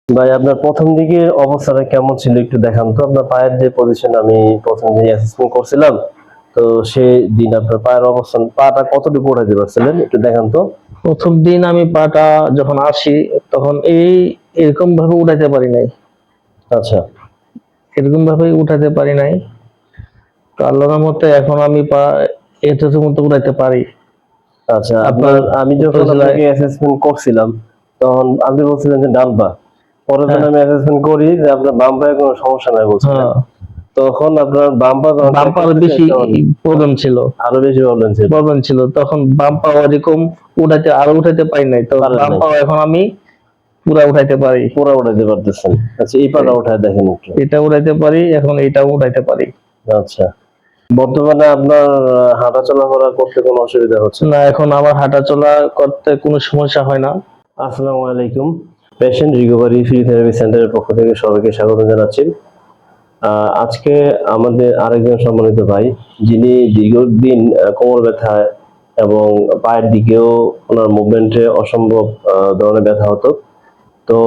ভাই আপনার প্রথম দিকের অবস্থাটা কেমন ছিল একটু দেখান তো। আপনার পায়ের যে পজিশন, আমি প্রথম যে অ্যাসেসমেন্ট করছিলাম, তো সেই দিন আপনার পায়ের অবস্থান, পাটা কতটুকু উঠাইতে পারছিলেন একটু দেখান তো। প্রথম দিন আমি পাটা যখন আসি তখন এরকম ভাবে উঠাতে পারি নাই। আচ্ছা এরকম ভাবে উঠাতে পারি নাই। তো আল্লাহর মতে এখন আমি পা এতটুকু মতো উঠাতে পারি। আচ্ছা, আপনার আপনার আমি যখন উপজেলায় আপনাকে অ্যাসেসমেন্ট করছিলাম তখন আপনি বলছিলেন যে ডান পা, পরে যখন হ্যাঁ আমি অ্যাসেসমেন্ট করি যে আপনার বাম পায়ে কোনো সমস্যা নাই বলছিলেন, হ্যাঁ তখন আপনার বাম পা যখন চেক বাম্পার করতেছি বেশি তখন প্রবলেম ছিল। আরো বেশি প্রবলেম ছিল। তখন বাম পা এরকম উঠাতে পারি নাই। তো পারেন বাম নাই, পা এখন আমি পুরা উঠাইতে পারি। পুরা উঠাইতে পারতেছেন। আচ্ছা, এই পাটা এ- উঠায় দেখেন একটু। এটা উঠাইতে পারি, এখন এটাও উঠাইতে পারি। আচ্ছা, বর্তমানে আপনার হাঁটা চলাফেরা করতে কোনো অসুবিধা হচ্ছে না? না, এখন আমার হাঁটা চলা করতে কোনো সমস্যা হয় না। আসসালামু আলাইকুম। পেশেন্ট রিকভারি ফিজিওথেরাপি সেন্টারের পক্ষ থেকে সবাইকে স্বাগত জানাচ্ছি। আজকে আমাদের আরেকজন সম্মানিত ভাই, যিনি দীর্ঘদিন কোমর ব্যথা এবং পায়ের দিকেও ওনার মুভমেন্টে অসম্ভব ধরনের ব্যথা হতো। তো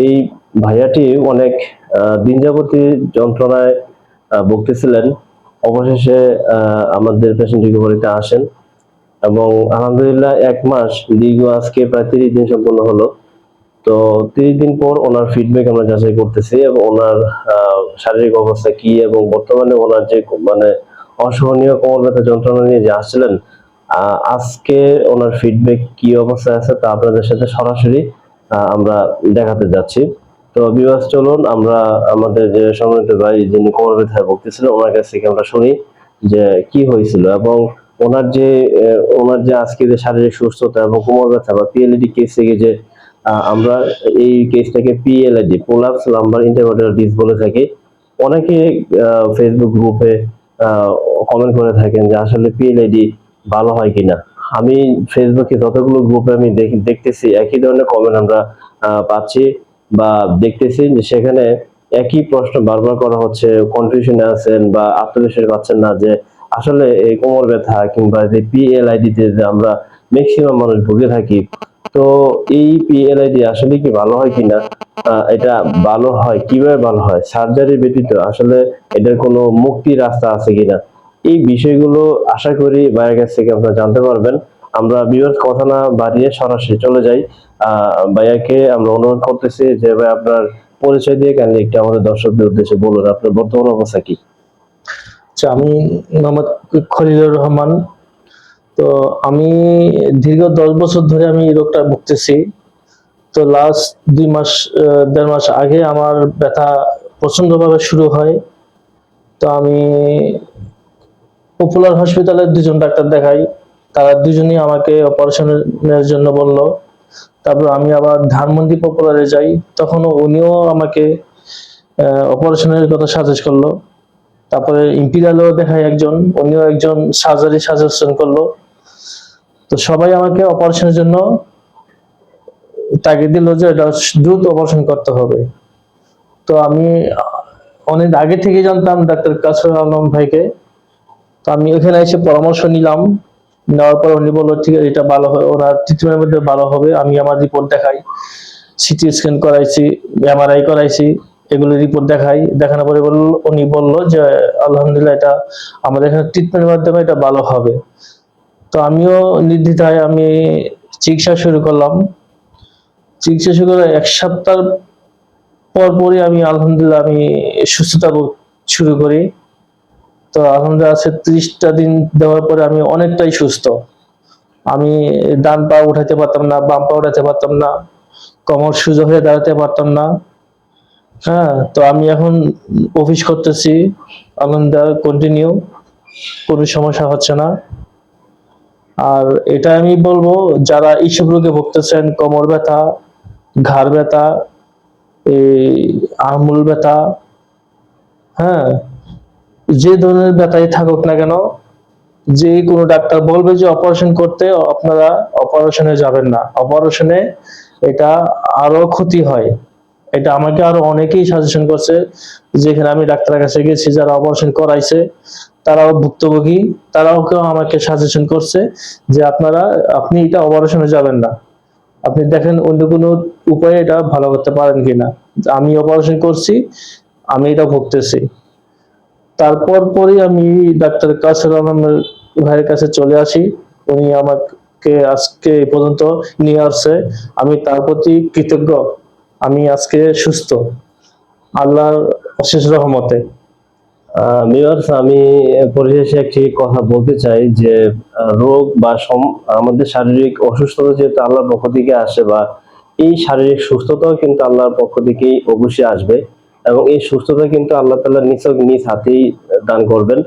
এই ভাইয়াটি অনেক দিন যাবতীয় যন্ত্রণায় ভুগতেছিলেন। অবশেষে আমাদের পেশেন্ট রিকভারিতে আসেন এবং আলহামদুলিল্লাহ 1 মাস দীর্ঘ, আজকে প্রায় 30 দিন সম্পূর্ণ হলো। তো 30 দিন পর ওনার ফিডব্যাক আমরা যাচাই করতেছি এবং ওনার শারীরিক অবস্থা কি এবং বর্তমানে ওনার যে মানে অসহনীয় কোমর ব্যথা যন্ত্রণা নিয়ে যে আসছিলেন, আজকে ওনার ফিডব্যাক কি অবস্থায় আছে তা আপনাদের সাথে সরাসরি আমরা দেখাতে যাচ্ছি। তো ভিউয়ার্স, চলুন আমরা আমাদের যে সম্মানিত ভাই যিনি কোমর ব্যথায় ভুগতেছিলেন ওনার কাছ থেকে আমরা শুনি যে কি হয়েছিল এবং ওনার যে আজকে যে শারীরিক সুস্থতা এবং কোমর ব্যথা বা পিএলডি কেস থেকে যে আমরা এই কেসটাকে পিএলআইডি, প্রোলাপস লাম্বার ইন্টারভার্টেবরাল ডিস্ক বলে থাকি। অনেকে ফেসবুক গ্রুপে কমেন্ট করে থাকেন যে আসলে পিএলআইডি ভালো হয় কিনা। আমি ফেসবুকে যতগুলো গ্রুপে আমি দেখতেছি একই ধরনের কমেন্ট আমরা পাচ্ছি বা দেখতেছি, যে সেখানে একই প্রশ্ন বারবার করা হচ্ছে, কনফিউশনে আছেন বা আত্মবিশ্বাস পাচ্ছেন না যে আসলে এই কোমর ব্যথা কিংবা যে পিএলআইডি তে যে আমরা ম্যাক্সিমাম মানুষ ভুগে থাকি, তো এই পিএলআইডি আসলে কি ভালো হয় কিনা, এটা ভালো হয় কিভাবে, ভালো হয় সার্জারি ব্যতীত আসলে এটার কোনো মুক্তির রাস্তা আছে কিনা, এই বিষয়গুলো আশা করি ভাইয়ের কাছ থেকে আপনারা জানতে পারবেন। আমরা ভিউয়ার্স কথা না বাড়িয়ে সরাসরি চলে যাই। ভাইয়াকে আমরা অনুরোধ করতেছি যে ভাই আপনার পরিচয় দিয়ে কাইন্ডলি একটু আমাদের দর্শকদের উদ্দেশ্যে বলুন আপনার বর্তমান অবস্থা কি। আচ্ছা, আমি মোহাম্মদ খলিলুর রহমান। তো আমি দীর্ঘ 10 বছর ধরে আমি এই রোগটা ভুগতেছি। তো লাস্ট 2 মাস 1.5 মাস আগে আমার ব্যথা প্রচন্ড ভাবে শুরু হয়। তো আমি পপুলার হসপিটালে 2জন ডাক্তার দেখাই। তারা দুজনই আমাকে অপারেশনের জন্য বলল। তারপর আমি আবার ধানমন্ডি পপুলারে যাই, তখনও উনিও আমাকে অপারেশনের কথা সাজেস্ট করলো। তারপরে ইম্পিরিয়ালেও দেখাই একজন, উনিও একজন সার্জারি সাজেশন করলো। তো সবাই আমাকে অপারেশনের জন্য তাগিদ দিল যে এটা দ্রুত অপারেশন করতে হবে। তো আমি অনেক আগে থেকে জানতাম ডাক্তার কাসর আলম ভাইকে। তো আমি ওখানে এসে পরামর্শ নিলাম। নেওয়ার পর উনি বললো ঠিক আছে, এটা ভালো হবে, ওনার ট্রিটমেন্টের মধ্যে ভালো হবে। আমি আমার রিপোর্ট দেখাই, সিটি স্ক্যান করাইছি, এমআরআই করাইছি, এগুলো রিপোর্ট দেখাই। দেখানোর পরে উনি বললো যে আলহামদুলিল্লাহ এটা আমাদের এখানে ট্রিটমেন্টের মাধ্যমে এটা ভালো হবে। তো আমিও নির্দ্বিধায় আমি চিকিৎসা শুরু করলাম। চিকিৎসা শুরু করে 1 সপ্তাহ পরই আমি আলহামদুলিল্লাহ আমি সুস্থতা বোধ শুরু করি। তো আলহামদুলিল্লাহ আছে 30টা দিন দেওয়ার পরে আমি অনেকটাই সুস্থ। আমি ডান পা উঠাতে পারতাম না, বাম পা উঠাতে পারতাম না, কোমর সোজা হয়ে দাঁড়াতে পারতাম না। হ্যাঁ, তো আমি এখন অফিস করতেছি আলহামদুলিল্লাহ কন্টিনিউ, কোনো সমস্যা হচ্ছে না। আর এটা আমি বলবো, যারা এইসব রোগে ভুগতেছেন, কোমর ব্যথা, ঘাড় ব্যথা, এই আঙুল ব্যথা, হ্যাঁ, যে ধরনের ব্যথাই থাকুক না কেন, যে কোনো ডাক্তার বলবে যে অপারেশন করতে, আপনারা অপারেশনে যাবেন না। অপারেশনে এটা আরো ক্ষতি হয়। এটা আমাকে আরো অনেকেই সাজেশন করছে। যেখানে আমি ডাক্তারের কাছে গেছি, যারা অপারেশন করাইছে তারাও ভুক্তভোগী, তারাও কেউ আমাকে সাজেশন করছে যে আপনি এটা অপারেশনে যাবেন না, আপনি দেখেন অন্য কোনো উপায়ে এটা ভালো করতে পারেন কিনা। আমি অপারেশন করছি, আমি এটা ভুগতেছি। তারপর পরই আমি ডাক্তার কাসর আলমের ভাইয়ের কাছে চলে আসি। উনি আমাকে আজকে এই পর্যন্ত নিয়ে আসছে, আমি তার প্রতি কৃতজ্ঞ। আমি আজকে সুস্থ আল্লাহর অশেষ রহমতে। ভিউয়ার্স, আমি পরিশেষে একটি কথা বলতে চাই যে রোগ বা আমাদের শারীরিক অসুস্থতা যেহেতু আল্লাহর পক্ষ থেকে আসে, বা এই শারীরিক সুস্থতাও কিন্তু আল্লাহর পক্ষ থেকেই অবশ্যই আসবে, এবং এই সুস্থতা কিন্তু আল্লাহ তাআলা নিজ হাতেই দান করবেন।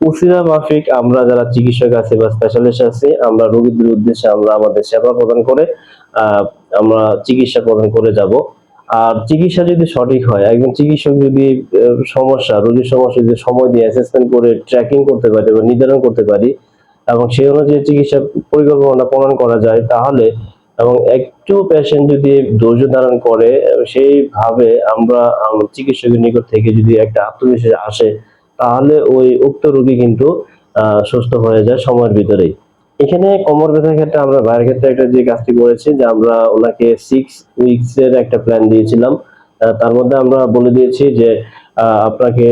উসিলা মাফিক আমরা যারা চিকিৎসক আছি বা স্পেশালিস্ট আছি, আমরা রোগীদের উদ্দেশ্যে আমরা আমাদের সেবা প্রদান করে আহ আমরা চিকিৎসা প্রদান করে যাব। আর চিকিৎসা যদি সঠিক হয়, একজন চিকিৎসক যদি রোগীর সমস্যা যদি সময় দিয়ে অ্যাসেসমেন্ট করে ট্র্যাকিং করতে পারি বা নির্ধারণ করতে পারি, এবং সেই অনুযায়ী চিকিৎসা পরিকল্পনা প্রণয়ন করা যায়, তাহলে এবং একটু পেশেন্ট যদি ধৈর্য ধারণ করে, সেইভাবে আমরা চিকিৎসকের নিকট থেকে যদি একটা আত্মবিশ্বাস আসে, তাহলে ওই উক্ত রোগী কিন্তু সুস্থ হয়ে যায় সময়ের ভিতরেই। এখানে কোমর ব্যথার ক্ষেত্রে আমরা ভাইয়ের ক্ষেত্রে একটা যে কাজটি করেছি, যে আমরা ওনাকে 6 উইকস এর একটা প্ল্যান দিয়েছিলাম। তার মধ্যে আমরা বলে দিয়েছি যে আপনাকে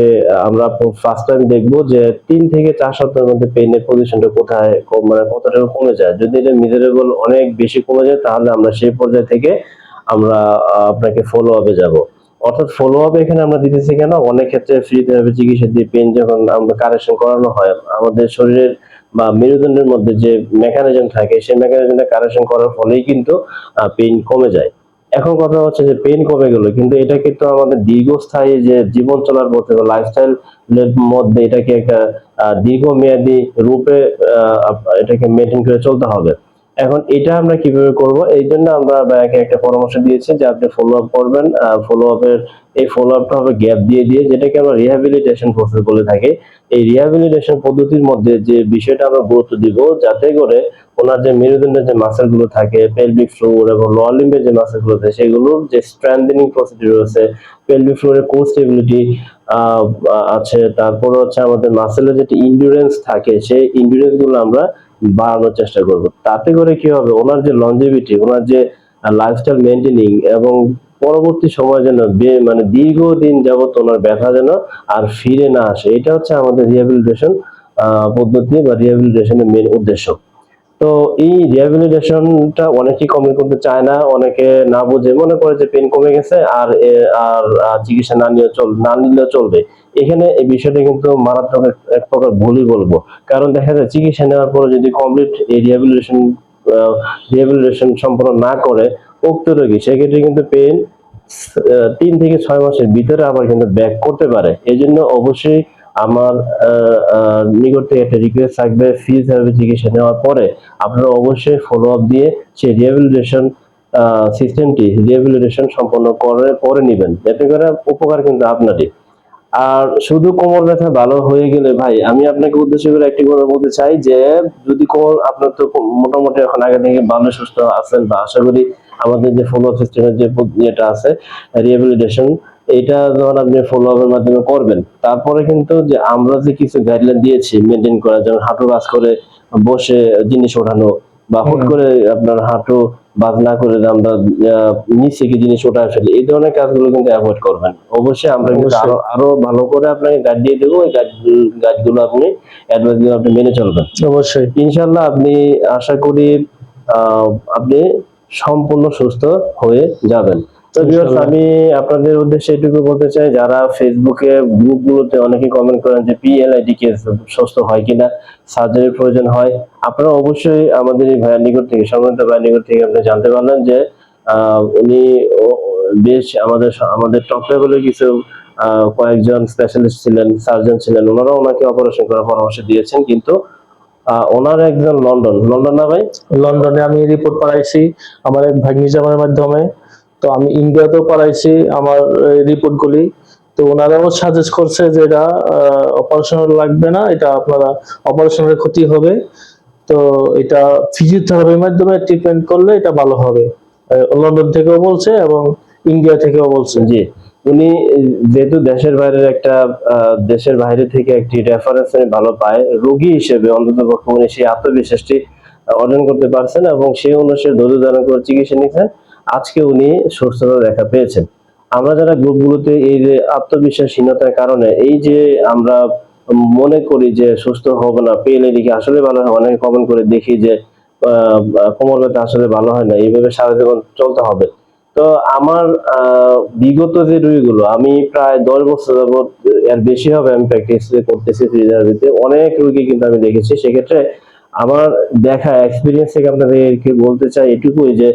আমরা ফার্স্ট টাইম দেখবো যে 3 থেকে 4 সপ্তাহের মধ্যে পেইনের পজিশনটা কোথায় মানে কতটা কমে যায়। যদি এটা মিজারেবল অনেক বেশি কমে যায়, তাহলে আমরা সেই পর্যায় থেকে আমরা আপনাকে ফলো আপে যাব। অর্থাৎ ফলো আপ এখানে আমরা দিতেছি কেন, অনেক ক্ষেত্রে ফ্রি থেরাপি চিকিৎসা দিয়ে পেইন যখন আমরা কারেকশন করানো হয়, আমাদের শরীরের বা মেরুদণ্ডের মধ্যে যে মেকানিজম থাকে, সেই মেকানিজমটা কারেকশন করার ফলেই কিন্তু পেইন কমে যায়। এখন কথা হচ্ছে যে পেইন কমে গেল, কিন্তু এটা কিন্তু আমাদের দীর্ঘস্থায়ী যে জীবন চলার পথে বা লাইফস্টাইল মধ্যে এটাকে একটা দীর্ঘমেয়াদী রূপে এটাকে মেনটেন করে চলতে হবে। এখন এটা আমরা কিভাবে করব, এই জন্য আমরা ব্যাকে একটা পরামর্শ দিয়েছি যে আপনি ফলো আপ করবেন। ফলো আপের এই ফলো আপটা হবে গ্যাপ দিয়ে দিয়ে, যেটাকে আমরা রিহ্যাবিলিটেশন প্রসেস বলে থাকি। এই রিহ্যাবিলিটেশন পদ্ধতির মধ্যে যে বিষয়টা আমরা গুরুত্ব দিব, যাতে করে ওনার যে মেরুদণ্ডের যে মাসেল গুলো থাকে, পেলভিক ফ্লোর এবং লোয়ার লিম্বের যে মাসেল গুলো থাকে, সেগুলোর যে স্ট্রেংথেনিং প্রসিডিউর আছে, পেলভিক ফ্লোরের কোর স্টেবিলিটি আছে, তারপর হচ্ছে আমাদের মাসেলের যে ইন্ডুরেন্স থাকে, সেই ইন্ডুরেন্স গুলো আমরা বাড়ানোর চেষ্টা করব। তাতে করে কি হবে, ওনার যে লঞ্জিভিটি, ওনার যে লাইফস্টাইল মেনটেনিং, এবং পরবর্তী সময় যেন মানে দীর্ঘদিন যাবত ওনার ব্যথা যেন আর ফিরে না আসে, এটা হচ্ছে আমাদের রিহ্যাবিলিটেশন পদ্ধতি বা রিহ্যাবিলিটেশনের মেন উদ্দেশ্য। তো এই রিহ্যাবিলিটেশনটা অনেকেই কমপ্লিট করতে চায় না, অনেকে না বুঝে মনে করে যে পেন কমে গেছে আর চিকিৎসা না নিলেও চলবে। এখানে এই বিষয়টা কিন্তু মারাত্মক এক প্রকার ভুলই বলবো। কারণ দেখা যায় চিকিৎসা নেওয়ার পরে যদি কমপ্লিট এই রিহ্যাবিলিটেশন সম্পন্ন না করে উক্ত রোগী, সেক্ষেত্রে কিন্তু পেন 3 থেকে 6 মাসের ভিতরে আবার কিন্তু ব্যাক করতে পারে। এই জন্য অবশ্যই আমার নিকট থেকে একটা রিকোয়েস্ট থাকবে, ফিজিওথেরাপি চিকিৎসা নেওয়ার পরে আপনারা অবশ্যই ফলো আপ দিয়ে সেই রিহ্যাবিলিটেশন সম্পন্ন করে পরে নেবেন, এতে করে উপকার কিন্তু আপনারই। আর শুধু কোমর ব্যথা ভালো হয়ে গেলে ভাই, আমি আপনাকে উদ্দেশ্য করে একটি কথা বলতে চাই যে যদি কোমর আপনার তো মোটামুটি এখন আগে থেকে ভালো সুস্থ আছেন, বা আশা করি আমাদের যে ফলো আপ সিস্টেমের যে যেটা আছে রিহ্যাবিলিটেশন, এটা যখন আপনি ফলো আপের মাধ্যমে করবেন, তারপরে কিন্তু যে আমরা যে কিছু গাইডলাইন দিয়েছি মেনটেন করা, যেমন হাঁটু কাজ করে বসে জিনিস ওঠানো, বা হুট করে আপনার হাঁটু বাজ না করে আমরা নিচে কি জিনিস ওঠায় ফেলি, এই ধরনের কাজগুলো কিন্তু অ্যাভয়েড করবেন। অবশ্যই আমরা কিন্তু আরো আরো ভালো করে আপনাকে গাইড দিয়ে দেবো, ওই গাইডগুলো আপনি অ্যাডভাইস গুলো আপনি মেনে চলবেন অবশ্যই ইনশাল্লাহ। আপনি আশা করি আপনি সম্পূর্ণ সুস্থ হয়ে যাবেন। তো ভিউয়ার্স, আমি আপনাদের উদ্দেশ্যে এটুকু বলতে চাই, যারা ফেসবুকে গ্রুপগুলোতে অনেকে কমেন্ট করেন যে পিএলআইডি কেস সুস্থ হয় কিনা, সার্জারির প্রয়োজন হয়, আপনারা অবশ্যই আমাদের এই ভাইয়ের নিকট থেকে, সম্মানিত ভাইয়ের নিকট থেকে আপনি জানতে পারলেন যে উনি বেশ আমাদের টপ লেভেলের কিছু কয়েকজন স্পেশালিস্ট ছিলেন, সার্জন ছিলেন, ওনারা ওনাকে অপারেশন করার পরামর্শ দিয়েছেন, কিন্তু ওনার একজন লন্ডন না ভাই? লন্ডনে আমি রিপোর্ট পাঠাইছি আমার এক ভাগ্নি জামাইয়ের মাধ্যমে। তো আমি ইন্ডিয়াতেও পাঠাইছি আমার রিপোর্ট গুলি। তো ওনারাও সাজেস্ট করছে যে এটা অপারেশন লাগবে না, এটা আপনারা অপারেশনের ক্ষতি হবে, তো এটা ফিজিওথেরাপির মাধ্যমে ট্রিটমেন্ট করলে এটা ভালো হবে। লন্ডন থেকেও বলছে এবং ইন্ডিয়া থেকেও বলছে। জি, উনি যেহেতু দেশের বাইরে থেকে একটি রেফারেন্স ভালো পায়, রোগী হিসেবে অন্তত উনি সেই আত্মবিশ্বাসটি অর্জন করতে পারছেন এবং সেই অনুসারে ধৈর্য ধারণ করে চিকিৎসা নিয়েছেন। আজকে উনি সুস্থতা দেখা পেয়েছেন। আমরা যারা গ্রুপগুলোতে এই যে আত্মবিশ্বাসহীনতার কারণে এই যে আমরা মনে করি যে সুস্থ হব না, পেলে নাকি আসলে ভালো হয়, অনেকে কমেন্ট করে দেখি যে কোমর ব্যথা আসলে ভালো হয় না, এইভাবে সারা জীবন চলতে হবে। তো আমার বিগত যে রোগীগুলো, আমি প্রায় 10 বছর যাবত, এর বেশি হবে আমি প্র্যাকটিস করতেছি ফিজিওথেরাপিতে, অনেক রোগী কিন্তু আমি দেখেছি। সেক্ষেত্রে আমার দেখা এক্সপিরিয়েন্স থেকে আপনাদেরকে বলতে চাই এটুকুই যে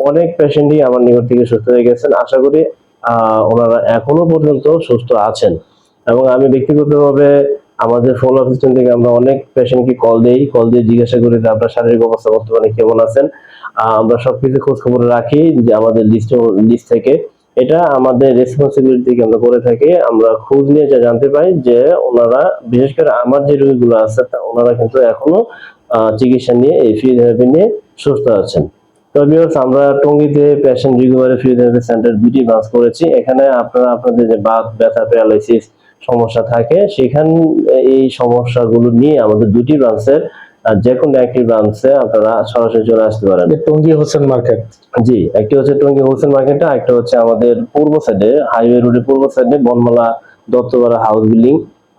অনেক পেশেন্টই আমার নিকট থেকে সুস্থ হয়ে গেছেন। আশা করি ওনারা এখনো পর্যন্ত সুস্থ আছেন। এবং আমি ব্যক্তিগতভাবে আমাদের ফলো আপ সিস্টেম থেকে আমরা অনেক পেশেন্টকে কল দিয়ে জিজ্ঞাসা করি যে আপনার শারীরিক অবস্থা বর্তমানে কেমন আছেন। আমরা সবকিছু খোঁজ খবর রাখি যে আমাদের লিস্ট থেকে। এটা আমাদের রেসপন্সিবিলিটি থেকে আমরা করে থাকি। আমরা খোঁজ নিয়ে যা জানতে পাই যে ওনারা, বিশেষ করে আমার যে রোগীগুলো আছে ওনারা কিন্তু এখনো চিকিৎসা নিয়ে, এই ফিজিওথেরাপি নিয়ে সুস্থ আছেন। তো ভিউয়ার্স, আমরা টঙ্গীতে পেশেন্ট রিকভারি ফিজিওথেরাপি সেন্টার 2টি ব্রাঞ্চ করেছি। এখানে আপনারা আপনাদের যে বাত ব্যথা প্যারালাইসিস সমস্যা থাকে, সেখানে এই সমস্যাগুলো নিয়ে আমাদের 2টি ব্রাঞ্চের যে কোনো একটি ব্রাঞ্চে আপনারা সরাসরি চলে আসতে পারেন। টঙ্গী হোসেন মার্কেট। জি, একটি হচ্ছে টঙ্গী হোলসেল মার্কেটে, একটা হচ্ছে আমাদের পূর্ব সাইডে, হাইওয়ে রোডের পূর্ব সাইডে বনমালা দত্তপাড়া হাউস বিল্ডিং,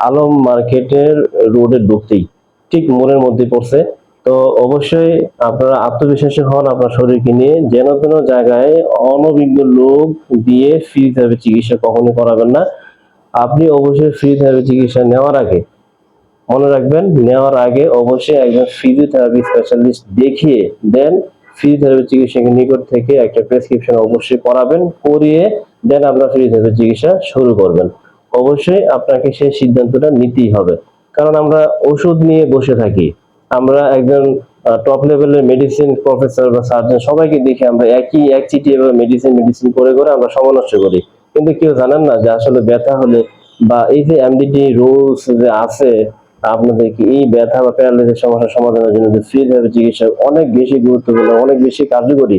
আলম মার্কেটের রোডে ঢুকতেই ঠিক মোড়ের মধ্যে পড়ছে। তো অবশ্যই আপনারা আত্মবিশ্বাসী হন আপনার শরীরকে নিয়ে। যেন তেন জায়গায় অনভিজ্ঞ লোক দিয়ে ফিজিওথেরাপি চিকিৎসা কখনোই করাবেন না। আপনি অবশ্যই ফিজিওথেরাপি চিকিৎসা নেওয়ার আগে মনে রাখবেন, নেওয়ার আগে অবশ্যই একজন ফিজিওথেরাপি স্পেশালিস্ট দেখিয়ে দেন ফিজিওথেরাপি চিকিৎসকের নিকট থেকে একটা প্রেসক্রিপশন অবশ্যই করাবেন, করিয়ে দেন আপনার ফিজিওথেরাপি চিকিৎসা শুরু করবেন। অবশ্যই আপনাকে সেই সিদ্ধান্তটা নিতেই হবে, কারণ আমরা ওষুধ নিয়ে বসে থাকি। আমরা একজন টপ লেভেলের মেডিসিন প্রফেসর বা সার্জন সবাইকে দেখে আমরা এক চিঠি এভাবে মেডিসিন করে আমরা সময় নষ্ট করি। কিন্তু কেউ জানেন না যে আসলে ব্যথা হলে বা এই যে এমডিটি রুলস যে আছে, আপনাদেরকে এই ব্যথা বা প্যারালাইসিস সমস্যার সমাধানের জন্য যে ফিজিওথেরাপি চিকিৎসা অনেক বেশি গুরুত্বপূর্ণ, অনেক বেশি কার্যকরী,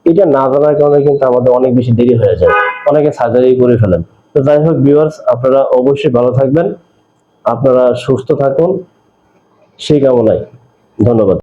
এটা না জানার কারণে কিন্তু আমাদের অনেক বেশি দেরি হয়ে যায়, অনেকে সার্জারি করে ফেলেন। তো যাই হোক ভিউয়ার্স, আপনারা অবশ্যই ভালো থাকবেন, আপনারা সুস্থ থাকুন, সেই কামনায় ধন্যবাদ।